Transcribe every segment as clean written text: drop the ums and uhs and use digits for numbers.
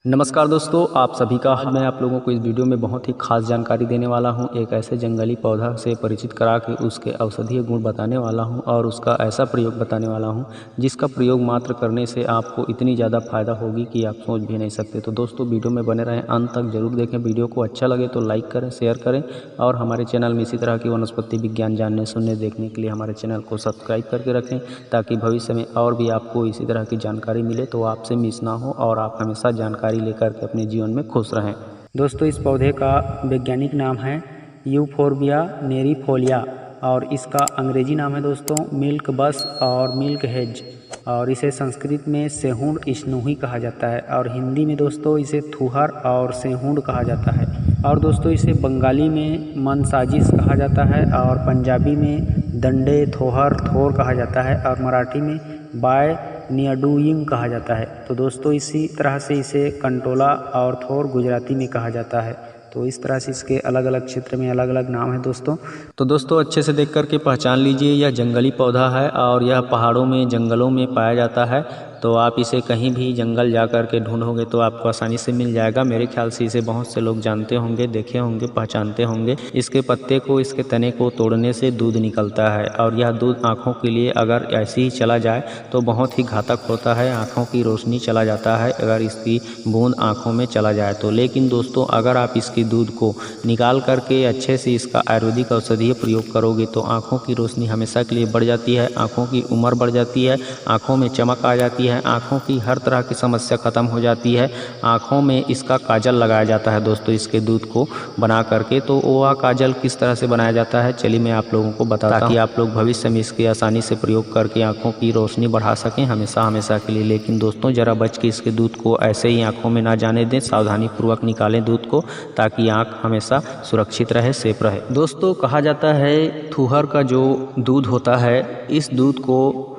नमस्कार दोस्तों, आप सभी का आज मैं आप लोगों को इस वीडियो में बहुत ही खास जानकारी देने वाला हूं। एक ऐसे जंगली पौधा से परिचित करा के उसके औषधीय गुण बताने वाला हूं और उसका ऐसा प्रयोग बताने वाला हूं जिसका प्रयोग मात्र करने से आपको इतनी ज़्यादा फायदा होगी कि आप सोच भी नहीं सकते। तो दोस्तों वीडियो में बने रहें, अंत तक जरूर देखें। वीडियो को अच्छा लगे तो लाइक करें, शेयर करें और हमारे चैनल में इसी तरह की वनस्पति विज्ञान जानने सुनने देखने के लिए हमारे चैनल को सब्सक्राइब करके रखें, ताकि भविष्य में और भी आपको इसी तरह की जानकारी मिले तो आपसे मिस ना हो और आप हमेशा जानकारी लेकर के अपने जीवन में खुश रहें। दोस्तों, इस पौधे का वैज्ञानिक नाम है यूफोर्बिया नेरीफोलिया और इसका अंग्रेजी नाम है दोस्तों मिल्क बस और मिल्क हेज, और इसे संस्कृत में सेहुंड स्नूही कहा जाता है और हिंदी में दोस्तों इसे थुहर और सेहुंड कहा जाता है। और दोस्तों इसे बंगाली में मनसाजिश कहा जाता है और पंजाबी में दंडे थोहर थोर कहा जाता है और मराठी में बाय नियाडुइंग कहा जाता है। तो दोस्तों इसी तरह से इसे कंटोला और थोर गुजराती में कहा जाता है। तो इस तरह से इसके अलग अलग क्षेत्र में अलग अलग नाम है दोस्तों। तो दोस्तों अच्छे से देख करके पहचान लीजिए, यह जंगली पौधा है और यह पहाड़ों में जंगलों में पाया जाता है। तो आप इसे कहीं भी जंगल जा कर के ढूंढोगे तो आपको आसानी से मिल जाएगा। मेरे ख्याल से इसे बहुत से लोग जानते होंगे, देखे होंगे, पहचानते होंगे। इसके पत्ते को, इसके तने को तोड़ने से दूध निकलता है और यह दूध आँखों के लिए अगर ऐसे ही चला जाए तो बहुत ही घातक होता है। आँखों की रोशनी चला जाता है अगर इसकी बूंद आँखों में चला जाए तो। लेकिन दोस्तों अगर आप इसकी दूध को निकाल करके अच्छे से इसका आयुर्वेदिक औषधीय प्रयोग करोगे तो आँखों की रोशनी हमेशा के लिए बढ़ जाती है, आँखों की उम्र बढ़ जाती है, आँखों में चमक आ जाती है, आँखों की हर तरह की समस्या खत्म हो जाती है। आँखों में इसका काजल लगाया जाता है दोस्तों इसके दूध को बना करके। तो वह काजल किस तरह से बनाया जाता है चलिए मैं आप लोगों को बताता हूं, ताकि आप लोग भविष्य में इसके आसानी से प्रयोग करके आँखों की रोशनी बढ़ा सकें हमेशा के लिए। लेकिन दोस्तों जरा बच के इसके दूध को ऐसे ही आँखों में ना जाने दें, सावधानी पूर्वक निकालें दूध को, ताकि आँख हमेशा सुरक्षित रहे, सेफ रहे। दोस्तों कहा जाता है थूहर का जो दूध होता है, इस दूध को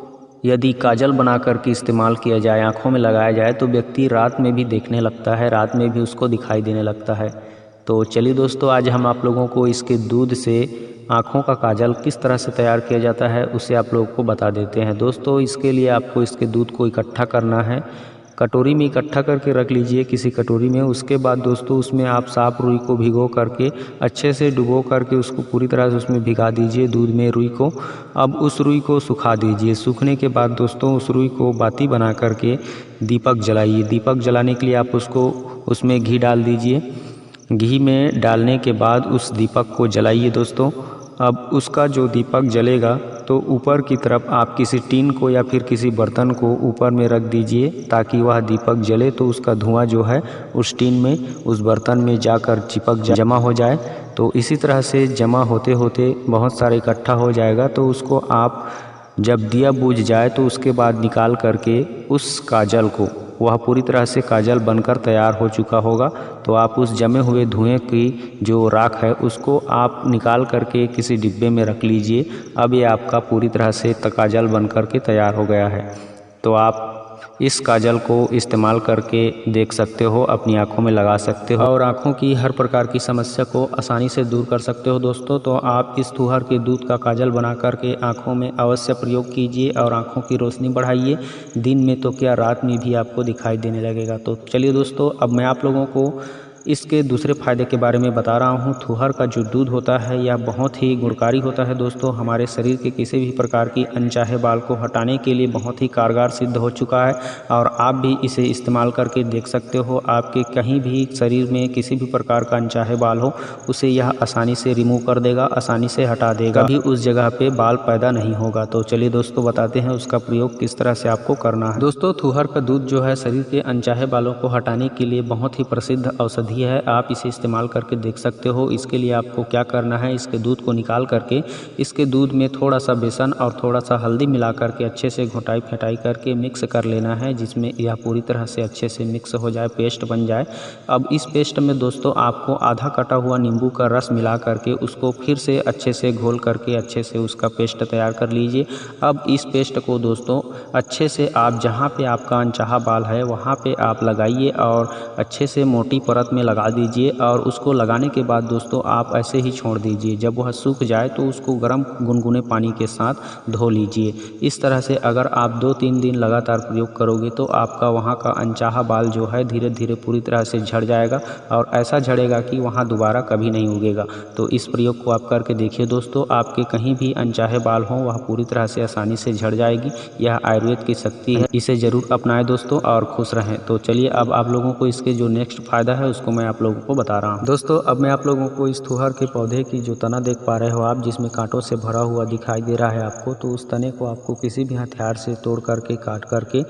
यदि काजल बना करके इस्तेमाल किया जाए, आँखों में लगाया जाए तो व्यक्ति रात में भी देखने लगता है, रात में भी उसको दिखाई देने लगता है। तो चलिए दोस्तों आज हम आप लोगों को इसके दूध से आँखों का काजल किस तरह से तैयार किया जाता है उसे आप लोगों को बता देते हैं। दोस्तों इसके लिए आपको इसके दूध को इकट्ठा करना है, कटोरी में इकट्ठा करके रख लीजिए किसी कटोरी में। उसके बाद दोस्तों उसमें आप साफ रुई को भिगो करके अच्छे से डुबो करके उसको पूरी तरह से उसमें भिगा दीजिए दूध में रुई को। अब उस रुई को सुखा दीजिए। सूखने के बाद दोस्तों उस रुई को बाती बना करके दीपक जलाइए। दीपक जलाने के लिए आप उसमें घी डाल दीजिए। घी में डालने के बाद उस दीपक को जलाइए दोस्तों। अब उसका जो दीपक जलेगा तो ऊपर की तरफ आप किसी टीन को या फिर किसी बर्तन को ऊपर में रख दीजिए, ताकि वह दीपक जले तो उसका धुआं जो है उस टीन में, उस बर्तन में जाकर चिपक जमा हो जाए। तो इसी तरह से जमा होते होते बहुत सारे इकट्ठा हो जाएगा। तो उसको आप जब दिया बुझ जाए तो उसके बाद निकाल करके उस काजल को, वह पूरी तरह से काजल बनकर तैयार हो चुका होगा, तो आप उस जमे हुए धुएं की जो राख है उसको आप निकाल करके किसी डिब्बे में रख लीजिए। अब ये आपका पूरी तरह से काजल बन करके तैयार हो गया है। तो आप इस काजल को इस्तेमाल करके देख सकते हो, अपनी आँखों में लगा सकते हो और आँखों की हर प्रकार की समस्या को आसानी से दूर कर सकते हो दोस्तों। तो आप इस थूहर के दूध का काजल बना करके आँखों में अवश्य प्रयोग कीजिए और आँखों की रोशनी बढ़ाइए। दिन में तो क्या रात में भी आपको दिखाई देने लगेगा। तो चलिए दोस्तों अब मैं आप लोगों को इसके दूसरे फायदे के बारे में बता रहा हूँ। थूहर का जो दूध होता है यह बहुत ही गुणकारी होता है दोस्तों। हमारे शरीर के किसी भी प्रकार की अनचाहे बाल को हटाने के लिए बहुत ही कारगर सिद्ध हो चुका है और आप भी इसे इस्तेमाल करके देख सकते हो। आपके कहीं भी शरीर में किसी भी प्रकार का अनचाहे बाल हो उसे यह आसानी से रिमूव कर देगा, आसानी से हटा देगा, कभी उस जगह पे बाल पैदा नहीं होगा। तो चलिए दोस्तों बताते हैं उसका प्रयोग किस तरह से आपको करना है। दोस्तों थूहर का दूध जो है शरीर के अनचाहे बालों को हटाने के लिए बहुत ही प्रसिद्ध औषधि है। आप इसे इस्तेमाल करके देख सकते हो। इसके लिए आपको क्या करना है, इसके दूध को निकाल करके इसके दूध में थोड़ा सा बेसन और थोड़ा सा हल्दी मिला करके अच्छे से घोटाई फेटाई करके मिक्स कर लेना है, जिसमें यह पूरी तरह से अच्छे से मिक्स हो जाए, पेस्ट बन जाए। अब इस पेस्ट में दोस्तों आपको आधा कटा हुआ नींबू का रस मिला करके उसको फिर से अच्छे से घोल करके अच्छे से उसका पेस्ट तैयार कर लीजिए। अब इस पेस्ट को दोस्तों अच्छे से आप जहाँ पे आपका अनचाहा बाल है वहाँ पे आप लगाइए और अच्छे से मोटी परत में लगा दीजिए और उसको लगाने के बाद दोस्तों आप ऐसे ही छोड़ दीजिए। जब वह सूख जाए तो उसको गर्म गुनगुने पानी के साथ धो लीजिए। इस तरह से अगर आप 2-3 दिन लगातार प्रयोग करोगे तो आपका वहाँ का अनचाहा बाल जो है धीरे धीरे पूरी तरह से झड़ जाएगा और ऐसा झड़ेगा कि वहाँ दोबारा कभी नहीं उगेगा। तो इस प्रयोग को आप करके देखिए दोस्तों, आपके कहीं भी अनचाहे बाल हों वह पूरी तरह से आसानी से झड़ जाएगी। यह आयुर्वेद की शक्ति है, इसे ज़रूर अपनाएं दोस्तों और खुश रहें। तो चलिए अब आप लोगों को इसके जो नेक्स्ट फ़ायदा है उसको मैं आप लोगों को बता रहा हूँ। दोस्तों अब मैं आप लोगों को इस तुहर के पौधे की जो तना देख पा रहे हो आप, जिसमें कांटों से भरा हुआ दिखाई दे रहा है आपको, तो उस तने को आपको किसी भी हथियार से तोड़ करके काट करके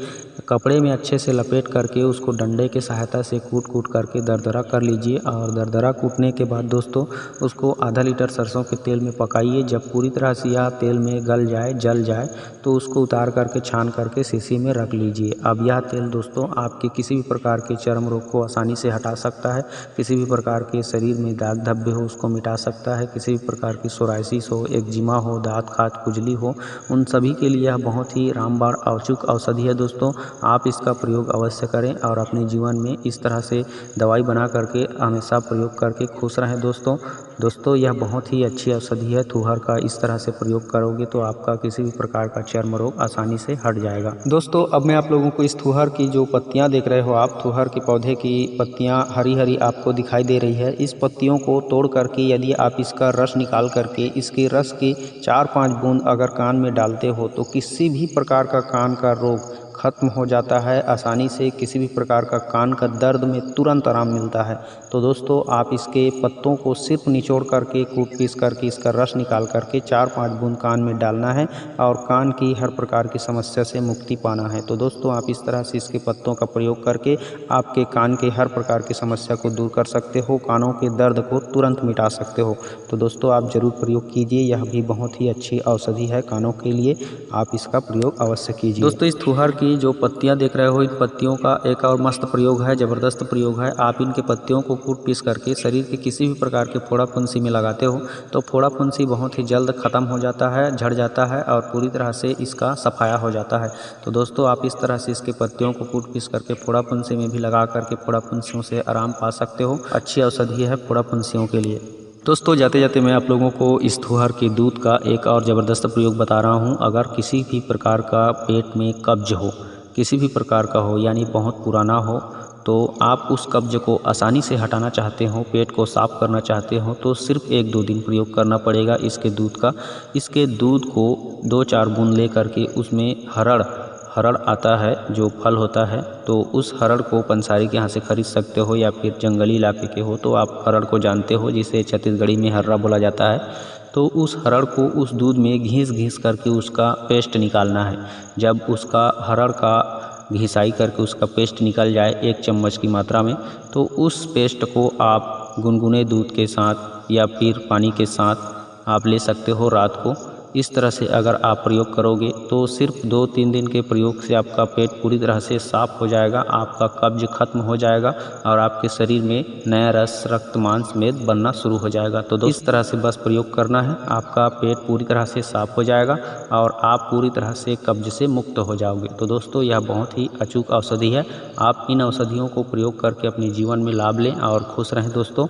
कपड़े में अच्छे से लपेट करके उसको डंडे के सहायता से कूट कूट करके दरदरा कर लीजिए। और दरदरा कूटने के बाद दोस्तों उसको आधा लीटर सरसों के तेल में पकाइए। जब पूरी तरह से यह तेल में गल जाए, जल जाए, तो उसको उतार करके छान करके शीशी में रख लीजिए। अब यह तेल दोस्तों आपके किसी भी प्रकार के चर्म रोग को आसानी से हटा सकता है, किसी भी प्रकार के शरीर में दाग धब्बे हो उसको मिटा सकता है, किसी भी प्रकार की सोराइसिस हो, एक्जिमा हो, दांत खाज खुजली हो, उन सभी के लिए यह बहुत ही रामबाण अचूक औषधि है दोस्तों। आप इसका प्रयोग अवश्य करें और अपने जीवन में इस तरह से दवाई बना करके हमेशा प्रयोग करके खुश रहें दोस्तों यह बहुत ही अच्छी औषधि है तुहर का। इस तरह से प्रयोग करोगे तो आपका किसी भी प्रकार का चर्म रोग आसानी से हट जाएगा। दोस्तों अब मैं आप लोगों को इस तुहर की जो पत्तियां देख रहे हो आप, तुहर के पौधे की पत्तियां हरी हरी आपको दिखाई दे रही है। इस पत्तियों को तोड़ करके यदि आप इसका रस निकाल करके इसके रस की 4-5 बूंद अगर कान में डालते हो तो किसी भी प्रकार का कान का रोग खत्म हो जाता है आसानी से। किसी भी प्रकार का कान का दर्द में तुरंत आराम मिलता है। तो दोस्तों आप इसके पत्तों को सिर्फ निचोड़ करके कूट पीस करके इसका रस निकाल करके 4-5 बूंद कान में डालना है और कान की हर प्रकार की समस्या से मुक्ति पाना है। तो दोस्तों आप इस तरह से इसके पत्तों का प्रयोग करके आपके कान के हर प्रकार की समस्या को दूर कर सकते हो, कानों के दर्द को तुरंत मिटा सकते हो। तो दोस्तों आप ज़रूर प्रयोग कीजिए, यह भी बहुत ही अच्छी औषधि है कानों के लिए, आप इसका प्रयोग अवश्य कीजिए। दोस्तों इस तुहर की जो पत्तियां देख रहे हो, इन पत्तियों का एक और मस्त प्रयोग है, ज़बरदस्त प्रयोग है। आप इनके पत्तियों को कूट पीस करके शरीर के किसी भी प्रकार के फोड़ा फुंसी में लगाते हो तो फोड़ा फुंसी बहुत ही जल्द ख़त्म हो जाता है, झड़ जाता है और पूरी तरह से इसका सफाया हो जाता है। तो दोस्तों आप इस तरह से इसके पत्तियों को कूट पीस करके फोड़ा फुंसी में भी लगा करके फोड़ा फुंसियों से आराम पा सकते हो। अच्छी औषधि है फोड़ा फुंसियों के लिए। दोस्तों जाते जाते मैं आप लोगों को इस तुहर के दूध का एक और ज़बरदस्त प्रयोग बता रहा हूँ। अगर किसी भी प्रकार का पेट में कब्ज हो, किसी भी प्रकार का हो, यानी बहुत पुराना हो, तो आप उस कब्ज को आसानी से हटाना चाहते हो, पेट को साफ़ करना चाहते हो, तो सिर्फ 1-2 दिन प्रयोग करना पड़ेगा इसके दूध का। इसके दूध को 2-4 बूंद ले करके उसमें हरड़ आता है जो फल होता है, तो उस हरड़ को पंसारी के यहाँ से खरीद सकते हो या फिर जंगली इलाके के हो तो आप हरड़ को जानते हो, जिसे छत्तीसगढ़ी में हर्रा बोला जाता है। तो उस हरड़ को उस दूध में घिस करके उसका पेस्ट निकालना है। जब उसका हरड़ का घिसाई करके उसका पेस्ट निकल जाए 1 चम्मच की मात्रा में, तो उस पेस्ट को आप गुनगुने दूध के साथ या फिर पानी के साथ आप ले सकते हो रात को। इस तरह से अगर आप प्रयोग करोगे तो सिर्फ 2-3 दिन के प्रयोग से आपका पेट पूरी तरह से साफ हो जाएगा, आपका कब्ज खत्म हो जाएगा और आपके शरीर में नया रस, रक्त, मांस, मेद बनना शुरू हो जाएगा। तो इस तरह से बस प्रयोग करना है, आपका पेट पूरी तरह से साफ हो जाएगा और आप पूरी तरह से कब्ज से मुक्त हो जाओगे। तो दोस्तों यह बहुत ही अचूक औषधि है, आप इन औषधियों को प्रयोग करके अपने जीवन में लाभ लें और खुश रहें दोस्तों।